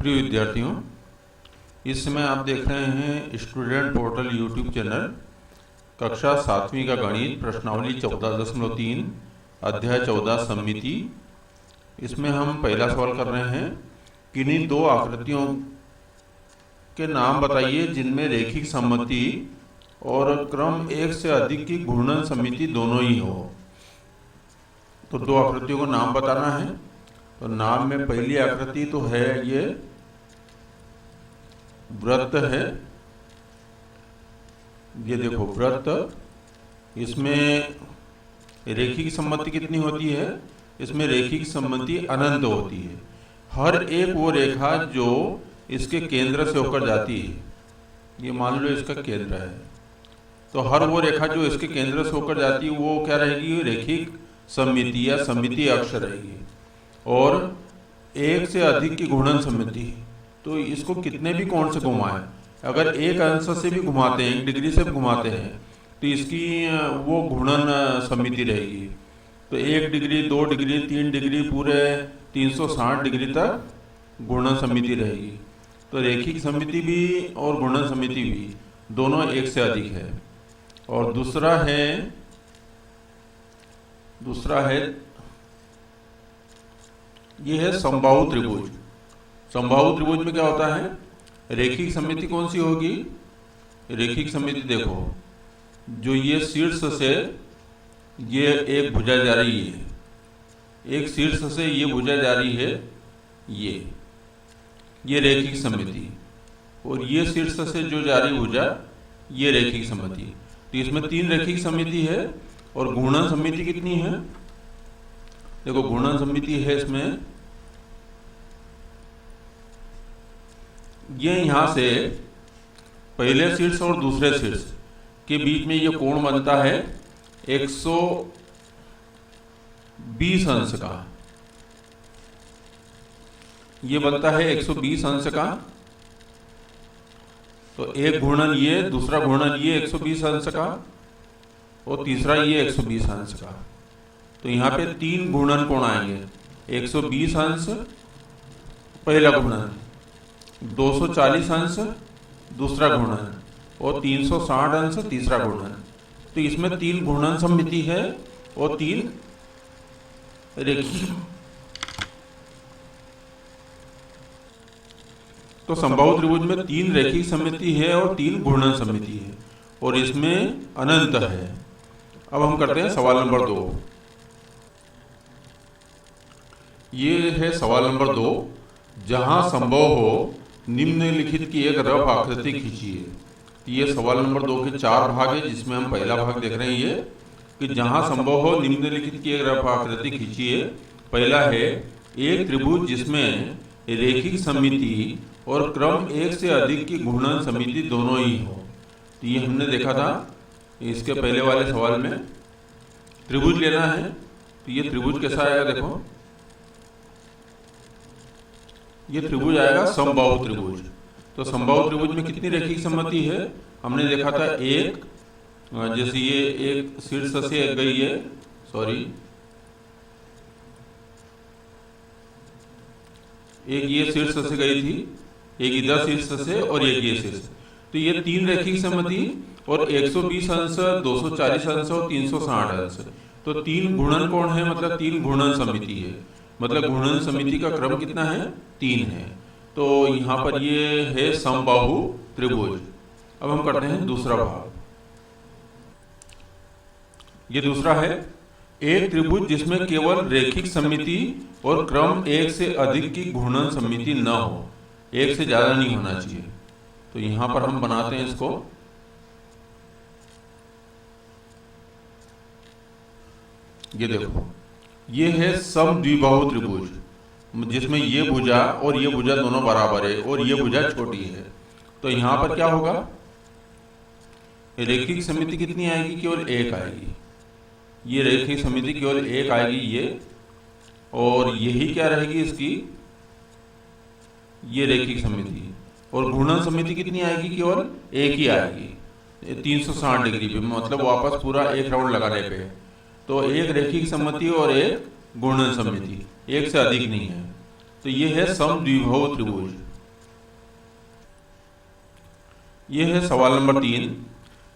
प्रिय विद्यार्थियों, इस समय आप देख रहे हैं स्टूडेंट पोर्टल यूट्यूब चैनल कक्षा 7वीं का गणित प्रश्नावली 14.3 अध्याय 14 सममिति। इसमें हम पहला सवाल कर रहे हैं, किन्हीं दो आकृतियों के नाम बताइए जिनमें रेखिक सममिति और क्रम एक से अधिक की घूर्णन सममिति दोनों ही हो। तो दो आकृतियों को नाम बताना है। तो नाम में पहली आकृति तो है, ये वृत्त है। ये देखो वृत्त, इसमें रेखिक सममिति कितनी होती है? इसमें रेखिक सममिति अनंत होती है। हर एक वो रेखा जो इसके केंद्र से होकर जाती है, ये मान लो इसका केंद्र है, तो हर वो रेखा जो इसके केंद्र से होकर जाती है वो क्या रहेगी? रेखिक सममिति या सममिति अक्ष रहेगी। और एक से अधिक की घूर्णन सममिति, तो इसको कितने भी कोण से घुमाएं, अगर एक अंश से भी घुमाते हैं, 1 डिग्री से भी घुमाते हैं, तो इसकी वो घूर्णन सममिति रहेगी। तो 1 डिग्री, 2 डिग्री, 3 डिग्री, पूरे 360 डिग्री तक घूर्णन सममिति रहेगी। तो रेखिक सममिति भी और घूर्णन सममिति भी दोनों एक से अधिक है। और दूसरा है ये है समबाहु त्रिभुज। समबाहु त्रिभुज में क्या होता है? रेखिक सममिति कौन सी होगी? रेखिक सममिति देखो, जो ये शीर्ष से ये एक भुजा जा रही है, एक शीर्ष से ये भुजा जा रही है, ये रेखिक सममिति, और ये शीर्ष से जो जा रही भुजा, ये रेखिक सममिति। तो इसमें 3 रेखिक सममिति है। और घूर्णन सममिति कितनी है? देखो घूर्णन सममिति है इसमें, ये यहां से पहले शीर्ष और दूसरे शीर्ष के बीच में ये कोण बनता है 120 अंश का। ये बनता है 120 अंश का। तो एक घूर्णन ये, दूसरा घूर्णन ये 120 अंश का, और तीसरा ये 120 अंश का। तो यहाँ पे 3 घूर्णन कोण आएंगे। 120 अंश पहला घूर्णन, 240 अंश दूसरा घूर्णन, और 360 अंश तीसरा घूर्णन। तो इसमें 3 घूर्णन सममिति है और 3 रेखिक। तो समबाहु त्रिभुज में 3 रेखिक सममिति है और 3 घूर्णन सममिति है, और इसमें अनंत है। अब हम करते हैं सवाल नंबर 2। ये है सवाल नंबर 2, जहां संभव हो निम्नलिखित की एक रफ आकृति खींचिए। ये सवाल नंबर 2 के 4 भाग है, जिसमें हम पहला भाग देख रहे हैं ये कि जहां संभव हो निम्नलिखित की एक रफ आकृति खींचिए। पहला है एक त्रिभुज जिसमें रेखिक सममिति और क्रम एक से अधिक की घूर्णन सममिति दोनों ही हो। तो ये हमने देखा था इसके पहले वाले सवाल में। त्रिभुज लेना है, तो ये त्रिभुज कैसा आएगा? देखो ये त्रिभुज आएगा समबाहु त्रिभुज। तो समबाहु त्रिभुज में कितनी रेखिक सममिति है? हमने देखा था एक, जैसे ये एक शीर्ष से गई है, एक ये शीर्ष से गई थी, एक इधर शीर्ष से, और एक ये शीर्ष। तो ये 3 रेखिक सममिति और 120 अंश, 240 अंश और 360 अंश। तो 3 घूर्णन कोण है, मतलब 3 घूर्णन सममिति है। मतलब घूर्णन सममिति का क्रम कितना है? 3 है। तो यहाँ पर ये है समबाहु त्रिभुज। अब हम करते हैं दूसरा भाग। ये दूसरा है एक त्रिभुज जिसमें केवल रेखिक सममिति और क्रम एक से अधिक की घूर्णन सममिति न हो, एक से ज्यादा नहीं होना चाहिए। तो यहां पर हम बनाते हैं इसको। ये देखो, ये है समद्विबाहु त्रिभुज, जिसमें ये भुजा और ये भुजा दोनों बराबर है और ये भुजा छोटी है। तो यहां पर क्या होगा? रेखिक सममिति कितनी आएगी? केवल 1 आएगी। ये रेखिक सममिति केवल 1 आएगी ये, और यही क्या रहेगी इसकी? ये रेखिक सममिति। और घूर्णन सममिति कितनी आएगी? केवल 1 ही आएगी, 360 डिग्री पे, मतलब वापस पूरा 1 राउंड लगाने पे। तो एक रेखिक सममिति और एक घूर्णन सममिति, एक से अधिक नहीं है। तो ये है समद्विबाहु त्रिभुज। ये है सवाल नंबर 3।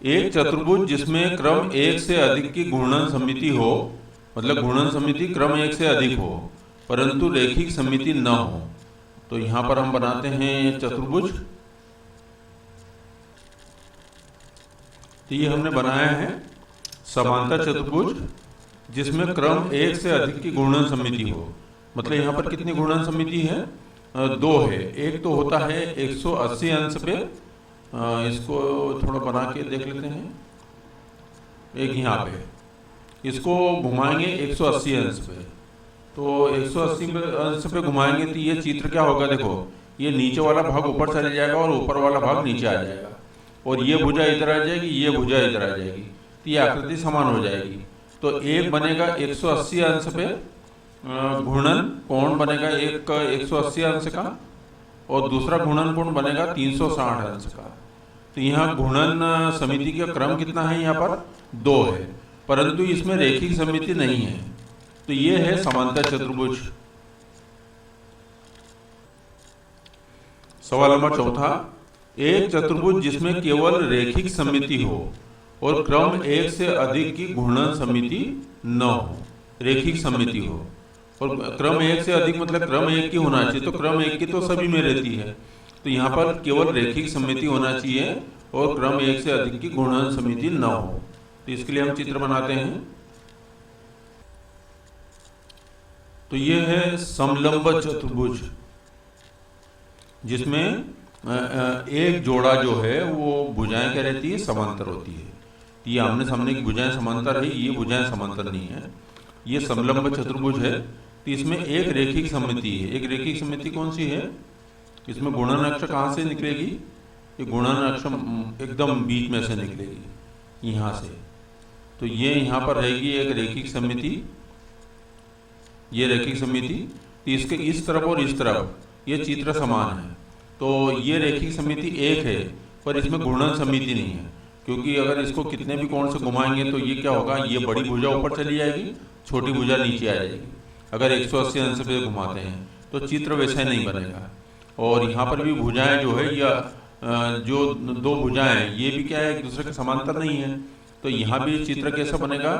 एक चतुर्भुज जिसमें क्रम 1 से अधिक की घूर्णन समिति हो, मतलब घूर्णन समिति क्रम 1 से अधिक हो परंतु रेखिक समिति न हो। तो यहां पर हम बनाते हैं चतुर्भुज। तो ये हमने बनाया है समांतर चतुर्भुज जिसमें क्रम 1 से अधिक की घूर्णन समिति हो। मतलब यहाँ पर कितनी घूर्णन समिति है? 2 है। एक तो होता है 180 अंश पे, इसको थोड़ा बना के देख लेते हैं। एक यहाँ पे इसको घुमाएंगे 180 अंश पे, तो 180 अंश पे घुमाएंगे तो ये चित्र क्या होगा? देखो, ये नीचे वाला भाग ऊपर चले जाएगा और ऊपर वाला भाग नीचे आ जाएगा, और ये भुजा इधर आ जाएगी, ये भुजा इधर आ जाएगी, तो ये आकृति समान हो जाएगी। तो एक बनेगा 180 अंश पे घूर्णन कोण बनेगा एक 180 अंश का, और दूसरा घूर्णन कोण बनेगा 360 अंश का। तो यहाँ घूर्णन समिति का क्रम कितना है? यहाँ पर 2 है, परंतु इसमें रेखिक समिति नहीं है। तो ये है समांतर चतुर्भुज। सवाल नंबर 4। एक चतुर्भुज जिसमें केवल रेखिक समिति हो और क्रम 1 से अधिक की घूर्णन समिति न हो। रेखिक समिति हो और क्रम 1 से अधिक मतलब क्रम 1 की होना चाहिए, तो क्रम 1 की तो सभी में रहती है। तो यहाँ पर केवल रेखिक समिति होना चाहिए और क्रम 1 से अधिक की घूर्णन समिति न हो। तो इसके लिए हम चित्र बनाते हैं। तो ये है समलंब चतुर्भुज जिसमें एक जोड़ा जो है वो भुजाएं क्या रहती है? समांतर होती है। ये आमने सामने की भुजाएं समांतर है, ये भुजाएं समांतर नहीं है। ये समलंब चतुर्भुज है। तो इसमें एक रेखिक समिति है। एक रेखिक समिति कौन सी है? इसमें गुणन अक्ष कहाँ से निकलेगी? ये गुणन अक्ष एकदम बीच में से निकलेगी, यहाँ से। तो ये यहाँ पर रहेगी एक रेखिक समिति, ये रेखिक समिति। इसके इस तरफ और इस तरफ ये चित्र समान है, तो ये रेखिक समिति एक है, पर इसमें घूर्णन समिति नहीं है, क्योंकि अगर इसको कितने भी कोण से घुमाएंगे तो ये क्या होगा? ये बड़ी भुजा ऊपर चली जाएगी, छोटी भुजा नीचे आ जाएगी। अगर 180 अंश पे घुमाते हैं तो चित्र वैसे नहीं बनेगा। और यहाँ पर भी भुजाएं जो है, या जो 2 भुजाएं, ये भी क्या है? एक दूसरे के समांतर नहीं है। तो यहाँ भी चित्र कैसा बनेगा?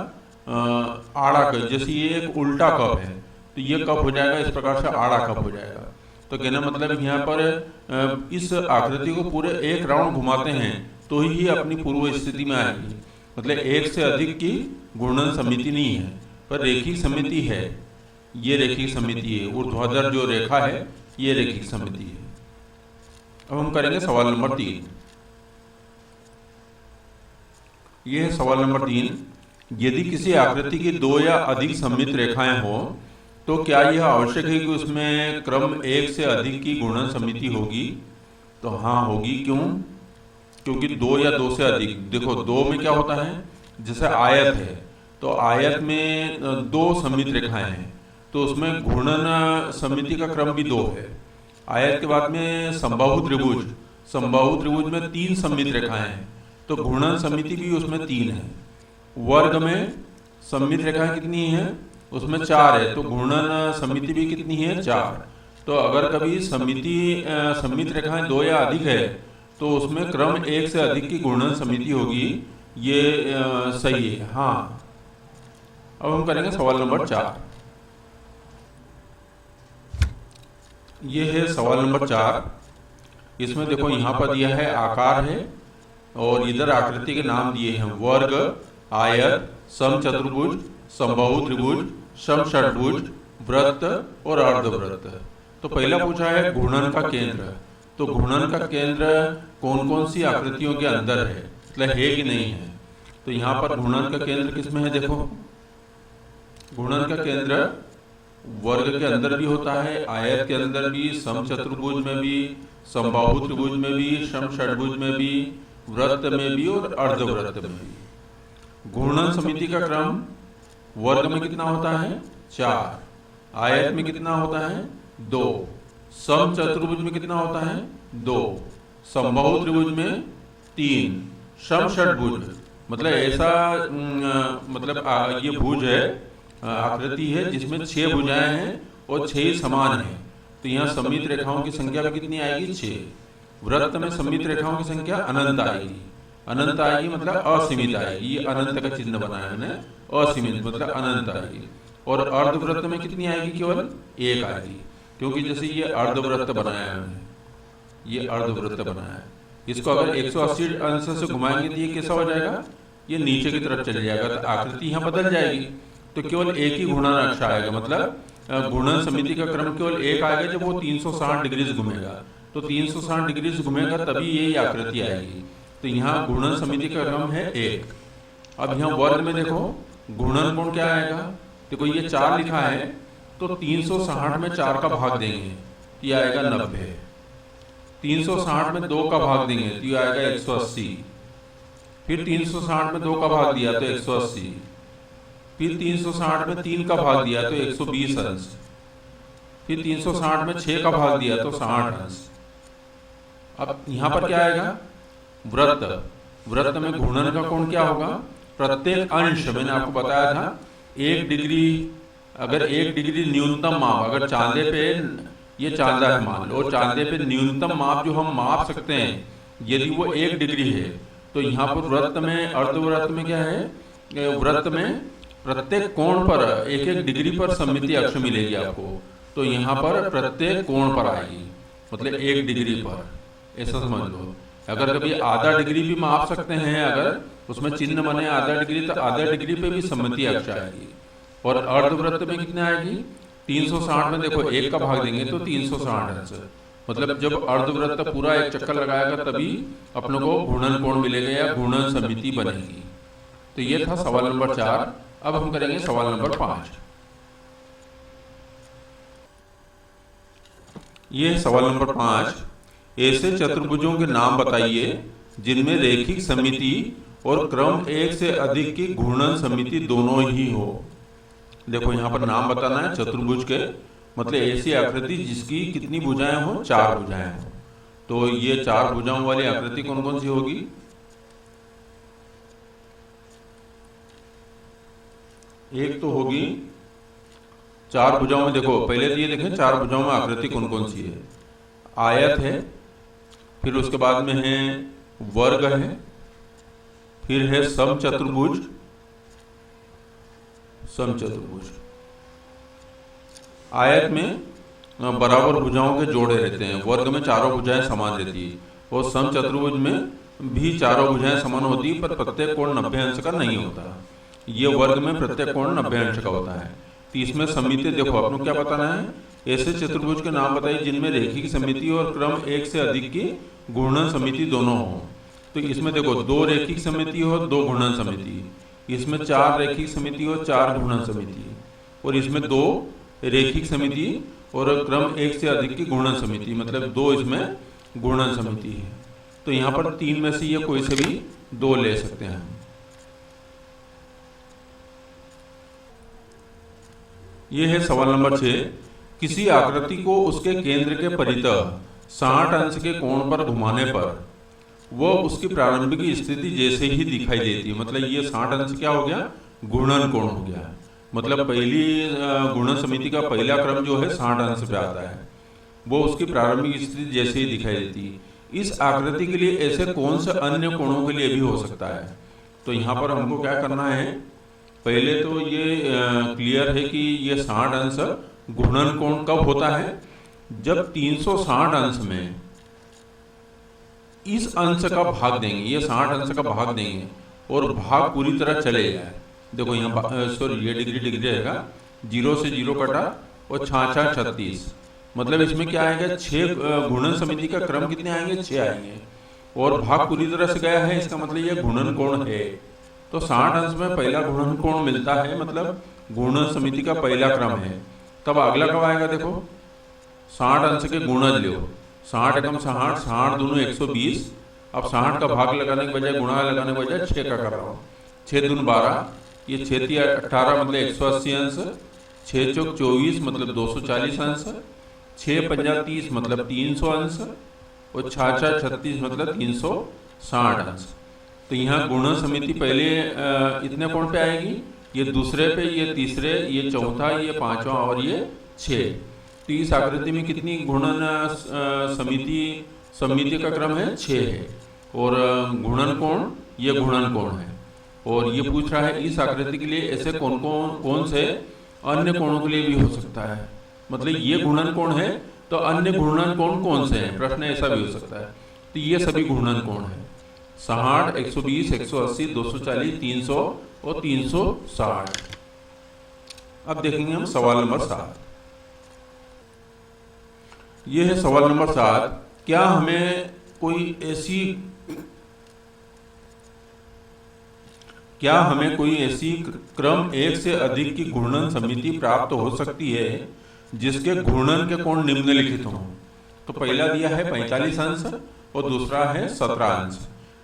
आड़ा कप। जैसे ये एक उल्टा कप है तो ये कप हो जाएगा इस प्रकार से, आड़ा कप हो जाएगा। तो कहना मतलब यहाँ पर इस आकृति को पूरे एक राउंड घुमाते हैं तो ही अपनी पूर्व स्थिति में आएगी। मतलब 1 से अधिक की घूर्णन समिति नहीं है, पर रेखिक समिति है। ये रेखिक समिति है। ऊर्ध्वाधर जो रेखा है ये रेखिक समिति है। अब हम करेंगे सवाल नंबर 3। ये है सवाल नंबर 3। यदि किसी आकृति की 2 या अधिक सममित रेखाएं हो तो क्या यह आवश्यक है कि उसमें क्रम 1 से अधिक की घूर्णन समिति होगी? तो हाँ, होगी। क्यों? क्योंकि 2 या 2 से अधिक, देखो 2 में क्या होता है? जैसे आयत है, तो आयत में 2 सममित रेखाएं हैं, तो उसमें घूर्णन समिति का क्रम भी 2 है। आयत के बाद में समबाहु त्रिभुज, समबाहु त्रिभुज में 3 सममित रेखाएं हैं, तो घूर्णन समिति भी उसमें 3 है। वर्ग में सममित रेखाएं कितनी है? उसमें 4 है, तो घूर्णन समिति भी कितनी है? 4। तो अगर कभी सममित रेखाएं 2 या अधिक है तो उसमें क्रम 1 से अधिक की घूर्णन समिति होगी। ये सही है, हाँ। अब हम करेंगे सवाल नंबर 4। ये है सवाल नंबर 4। इसमें देखो यहाँ पर दिया है आकार है और इधर आकृति के नाम दिए हैं: वर्ग, आयत, समचतुर्भुज, समबाहु त्रिभुज, समषट्भुज, वृत्त और अर्धवृत्त। तो पहला पूछा है घूर्णन का केंद्र। तो घूर्णन का केंद्र कौन कौन सी आकृतियों के अंदर है, मतलब है कि नहीं है? तो यहाँ पर घूर्णन का केंद्र किसमें है? देखो, घूर्णन का केंद्र वर्ग के अंदर भी होता है, आयत के अंदर भी, समचतुर्भुज में भी, समबाहु त्रिभुज में भी, समषट्भुज में भी, वृत्त में भी और अर्धवृत्त में भी। घूर्णन समिति का क्रम वर्ग में कितना होता है? 4। आयत में कितना होता है? 2। समचतुर्भुज में कितना होता है? 2। समबाहु त्रिभुज में 3। समषट्भुज मतलब ऐसा मतलब ये भुज है, आकृति है जिसमें 6 भुजाएं हैं और 6 समान हैं। तो यहाँ सममित रेखाओं की संख्या भी कितनी आएगी? 6। वृत्त में सममित रेखाओं की संख्या अनंत आएगी। अनंत आएगी मतलब असीमित आएगी। ये अनंत का चिन्ह बनाया मैंने, असीमित मतलब अनंत आएगी। और अर्धवृत्त में कितनी आएगी? केवल एक आएगी, क्योंकि जैसे ये अर्धवृत्त बनाया है, ये अर्धवृत्त बनाया है, इसको अगर 180 अंश से घुमाएंगे तो ये कैसा हो जाएगा? ये नीचे की तरफ चले जाएगा, तो आकृति यहाँ बदल जाएगी। तो केवल एक ही घूर्णन अक्ष आएगा, मतलब घूर्णन समिति का क्रम केवल एक आएगा जब वो 360 डिग्री घूमेगा। तो 360 डिग्री घूमेगा तभी ये आकृति आएगी। तो यहाँ घूर्णन समिति का क्रम है एक। अब यहाँ वर्ग में देखो घूर्णन कोण क्या आएगा? देखो ये 4 लिखा है, तो 360 में 4 का भाग देंगे तो ये आएगा 90। 360 में 2 का भाग देंगे तो ये आएगा 180। फिर 360 में 2 का भाग दिया तो 180। फिर 360 में 3 का भाग दिया तो 120 अंश। फिर 360 में 6 का भाग दिया तो 60 अंश। अब यहाँ पर क्या आएगा? वृत्त। वृत्त में घूर्णन का कोण क्या होगा? प्रत्येक अंश, मैंने आपको बताया था 1 डिग्री, अगर 1 डिग्री न्यूनतम माप, अगर चांदे पे, ये चांदा है मान लो, चांदे पे न्यूनतम माप जो हम माप सकते हैं यदि वो 1 डिग्री है, तो यहाँ पर वृत्त में, अर्धवृत्त में क्या है? वृत्त में प्रत्येक कोण पर 1-1 डिग्री पर सममिति अक्ष मिलेगी आपको। तो यहाँ पर प्रत्येक कोण पर आएगी, मतलब 1 डिग्री पर, ऐसा समझ लो। अगर कभी आधा डिग्री भी माप सकते हैं, अगर उसमें चिन्ह बने आधा डिग्री, तो आधा डिग्री पे भी सममिति अक्ष आएगी। और अर्धवृत्त में कितने आएगी? 360 में देखो 1 का भाग देंगे तो 360 अंश, मतलब जब अर्धवृत्त पूरा एक चक्कर लगाएगा तभी अपनों को घूर्णन कोण मिलेगा या घूर्णन समिति बनेगी। तो ये था सवाल नंबर 4। अब हम करेंगे सवाल नंबर 5। ये सवाल नंबर 5। ऐसे चतुर्भुजों के नाम बताइए जिनमें रैखिक समिति और क्रम एक से अधिक की घूर्णन समिति दोनों ही हो। देखो यहाँ पर नाम बताना है चतुर्भुज के, मतलब ऐसी आकृति जिसकी कितनी भुजाएं हो? 4 भुजाएं हो। तो ये 4 भुजाओं वाली आकृति कौन कौन सी होगी? एक तो होगी 4 भुजाओं में, देखो पहले तो ये देखें 4 भुजाओं में आकृति कौन कौन सी है। आयत है, फिर उसके बाद में है वर्ग है, फिर है समचतुर्भुज। समचतुर्भुज आयत में बराबर भुजाओं के जोड़े रहते हैं, वर्ग में चारों भुजाएं समान रहती है, और समचतुर्भुज में भी चारों भुजाएं समान होती है, पर प्रत्येक कोण 90 अंश का नहीं होता। ये वर्ग में प्रत्येक कोण 90 अंश का होता है। तो इसमें समिति देखो आपको क्या बताना है? ऐसे चतुर्भुज के नाम बताइए जिनमें रैखिक समिति और क्रम एक से अधिक की घूर्णन समिति दोनों हो। तो इसमें देखो 2 रैखिक समिति हो, 2 घूर्णन समिति। इसमें 4 रैखिक समिति हो, 4 घूर्णन समिति। और इसमें 2 रैखिक समिति और क्रम एक से अधिक की घूर्णन समिति, मतलब 2 इसमें घूर्णन समिति है। तो यहाँ पर 3 में से ये कोई से भी 2 ले सकते हैं। ये है सवाल नंबर 6। किसी आकृति को उसके केंद्र के परितः 60 अंश के कोण पर घुमाने पर वह उसकी प्रारंभिक स्थिति जैसे ही दिखाई देती है। मतलब ये 60 अंश क्या हो गया? घूर्णन कोण हो गया। मतलब पहली घूर्णन समिति का पहला क्रम जो है 60 अंश पे आता है, वो उसकी प्रारंभिक स्थिति जैसे ही दिखाई देती है। इस आकृति के लिए ऐसे कौन से अन्य कोणों के लिए भी हो सकता है? तो यहाँ पर हमको क्या करना है? पहले तो ये क्लियर है कि ये 60 अंश घूर्णन कोण कब होता है? जब 360 अंश में इस अंश का भाग देंगे, ये 60 अंश का भाग देंगे और भाग पूरी तरह चले जाए। देखो यहाँ सॉरी ये डिग्री रहेगा, 0 से 0 कटा और 6 36, मतलब इसमें क्या आएगा? 6 घूर्णन समिति का क्रम कितने आएंगे? 6 आएंगे, और भाग पूरी तरह से गया है, इसका मतलब ये घूर्णन कोण है। तो 60 अंश में पहला घूर्णन कोण मिलता है, मतलब घूर्णन समिति का पहला क्रम है। तब अगला कब आएगा? देखो 60 अंश के गुणज लो, 60 एकम 60, 60 दूनी 120। अब 60 का भाग लगाने के बजाय गुणा लगाने के बजाय 6 का कर रहा हूँ। 6 दूनी 12, ये 6 × 18 मतलब 180 अंश, 6 × 4 24 मतलब 240 अंश, 6 × 5 30 मतलब 300 अंश, और 6 × 36 मतलब 360 अंश। तो यहाँ गुणन समिति पहले इतने कोण पे आएगी, ये दूसरे पे, ये तीसरे, ये चौथा, ये पांचवा और ये 6। तो इस आकृति में कितनी घूर्णन समिति सममिति का क्रम है 6 है, और घूर्णन कोण ये घूर्णन कोण है, और ये पूछ रहा है इस आकृति के लिए ऐसे कौन से अन्य कोणों के लिए भी हो सकता है। मतलब ये घूर्णन कोण है तो अन्य घूर्णन कोण कौन से हैं, प्रश्न ऐसा भी हो सकता है। तो ये सभी घूर्णन कोण है 60, 120, 180, 240, 300 और 360। अब देखेंगे हम सवाल नंबर 7। ये है सवाल नंबर 7। क्या हमें कोई ऐसी क्रम 1 से अधिक की घूर्णन समिति प्राप्त हो सकती है जिसके घूर्णन के कोण निम्नलिखित हों। तो पहला दिया है 45 अंश और दूसरा है 17 अंश।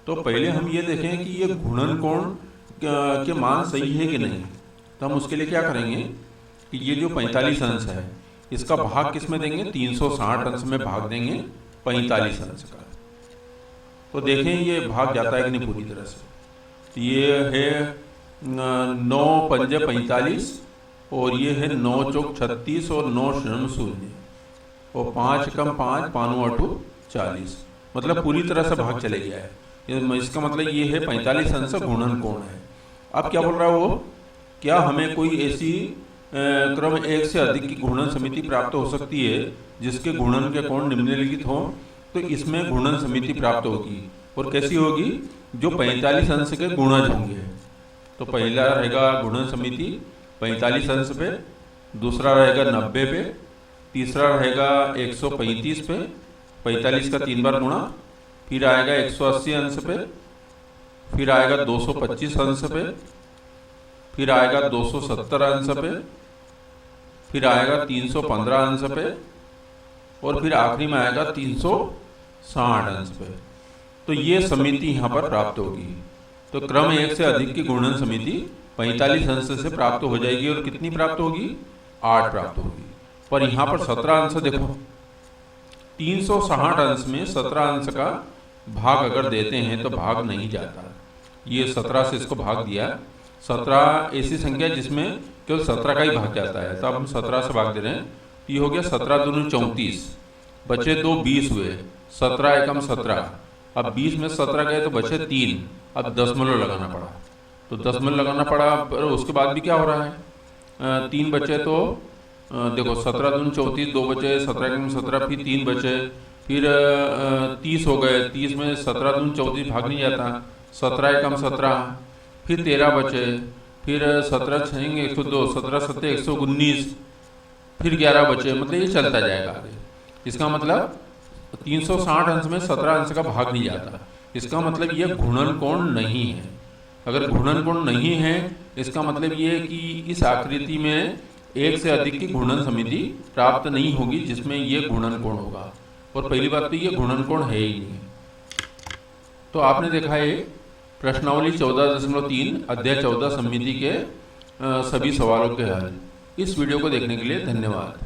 तो पहले हम ये देखें कि ये घूर्णन कोण के मान सही है कि नहीं। तो हम उसके लिए क्या करेंगे कि ये जो 45 अंश है इसका भाग किस में देंगे, 360 अंश में भाग देंगे 45 अंश का। तो देखें ये भाग जाता है कि नहीं पूरी तरह से। तो ये है 9 पंजे 45 और ये है 9 चौक 36 और 9 शून्य 0 और 5 कम 5 पानु 8 40, मतलब पूरी तरह से भाग चले गया है। इसका मतलब ये है 45 अंश घूर्णन कोण है। अब क्या बोल रहा है वो, क्या हमें कोई ऐसी क्रम 1 से अधिक की घूर्णन समिति प्राप्त हो सकती है जिसके घूर्णन के कोण निम्नलिखित हो। तो इसमें घूर्णन समिति प्राप्त होगी, और कैसी होगी, जो 45 अंश के गुणज होंगे। तो पहला रहेगा घूर्णन समिति 45 अंश पे, दूसरा रहेगा 90 पे, तीसरा रहेगा 135 पे, 45 का 3 बार गुणा, फिर आएगा 180 अंश पे, फिर आएगा 225 अंश पे, फिर आएगा 270 अंश पे, फिर आएगा 315 अंश पे, और फिर आखिरी में आएगा 360 अंश पे। तो ये समिति यहाँ पर प्राप्त होगी। तो क्रम 1 से अधिक की घूर्णन समिति 45 अंश से प्राप्त हो जाएगी, और कितनी प्राप्त होगी, 8 प्राप्त होगी। पर यहाँ पर 17 अंश देखो, 360 अंश में 17 अंश का भाग अगर देते हैं तो भाग नहीं जाता। ये 17 से इसको भाग दिया, 17 ऐसी संख्या जिसमें केवल 17 का ही भाग जाता है। तो अब हम 17 से भाग दे रहे हैं, तो ये हो गया 17 दूनी 34, बचे 2 20 हुए, 17 एकम 17। अब 20 में 17 गए तो बचे 3, अब दशमलव लगाना पड़ा। तो दशमलव लगाना पड़ा, पर उसके बाद भी क्या हो रहा है, 3 बचे। तो देखो 17 दूनी 34, 2 बचे, 17 एकम 17, फिर 3 बचे, फिर 30 हो गए। 30 में 17 दूनी 34 भाग नहीं जाता, 17 एकम 17, फिर 13 बचे, फिर 17 छेंगे 102, 17 सत्ते 119, फिर 11 बचे। मतलब ये चलता जाएगा आगे। इसका मतलब 360 अंश में 17 अंश का भाग नहीं जाता। इसका मतलब ये घूर्णन कोण नहीं है। अगर घूर्णन कोण नहीं है, इसका मतलब ये कि इस आकृति में 1 से अधिक की घूर्णन समिति प्राप्त नहीं होगी जिसमें ये घूर्णन कोण होगा। और पहली बात तो ये घूर्णन कोण है ही नहीं। तो आपने देखा है प्रश्नावली 14.3 अध्याय 14 समिति के सभी सवालों के हल। इस वीडियो को देखने के लिए धन्यवाद।